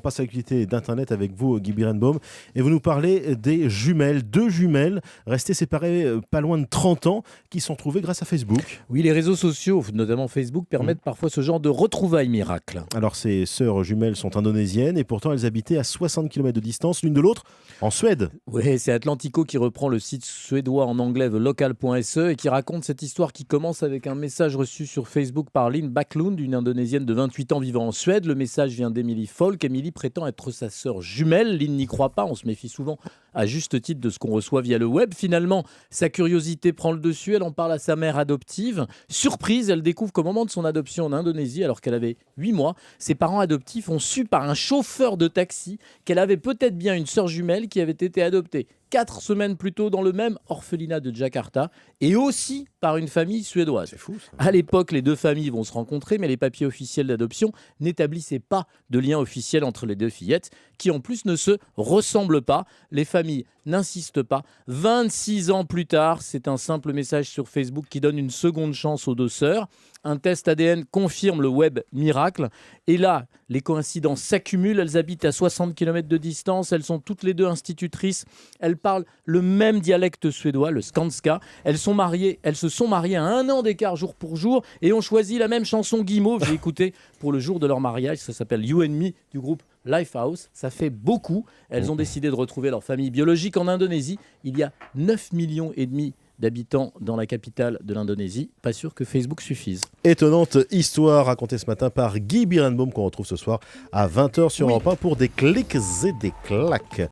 passe l'actualité d'Internet avec vous, Guy Birenbaum. Et vous nous parlez des jumelles, deux jumelles restées séparées pas loin de 30 ans, qui sont retrouvées grâce à Facebook. Oui, les réseaux sociaux, notamment Facebook, permettent parfois ce genre de retrouvailles miracles. Alors ces sœurs jumelles sont indonésiennes et pourtant elles habitaient à 60 km de distance l'une de l'autre en Suède. Oui, c'est Atlantico qui reprend le site suédois en anglais thelocal.se et qui raconte cette histoire qui commence avec un message reçu sur Facebook par Lynn Backlund, une Indonésienne de 28 ans vivant en Suède. Le message vient d'Emily Falk. Emily prétend être sa sœur jumelle. Lynn n'y croit pas, on se méfie souvent à juste titre de ce qu'on reçoit via le web. Finalement, sa curiosité prend le dessus, elle en parle à sa mère adoptive. Surprise, elle découvre qu'au moment de son adoption en Indonésie, alors qu'elle avait 8 mois, ses parents adoptifs ont su par un chauffeur de taxi qu'elle avait peut-être bien une sœur jumelle qui avait été adoptée 4 semaines plus tôt dans le même orphelinat de Jakarta et aussi par une famille suédoise. C'est fou ça. À l'époque, les deux familles vont se rencontrer, mais les papiers officiels d'adoption n'établissaient pas de lien officiel entre les deux fillettes, qui en plus ne se ressemblent pas. Les familles n'insistent pas. 26 ans plus tard, c'est un simple message sur Facebook qui donne une seconde chance aux deux sœurs. Un test ADN confirme le web miracle. Et là, les coïncidences s'accumulent. Elles habitent à 60 km de distance. Elles sont toutes les deux institutrices. Elles parlent le même dialecte suédois, le skanska. Elles se sont mariées à 1 an d'écart jour pour jour et ont choisi la même chanson Guimauve. J'ai écouté pour le jour de leur mariage. Ça s'appelle You and Me du groupe Lifehouse. Ça fait beaucoup. Elles ont décidé de retrouver leur famille biologique en Indonésie. Il y a 9,5 millions d'habitants dans la capitale de l'Indonésie. Pas sûr que Facebook suffise. Étonnante histoire racontée ce matin par Guy Birenbaum qu'on retrouve ce soir à 20h sur Europe 1 pour des clics et des claques.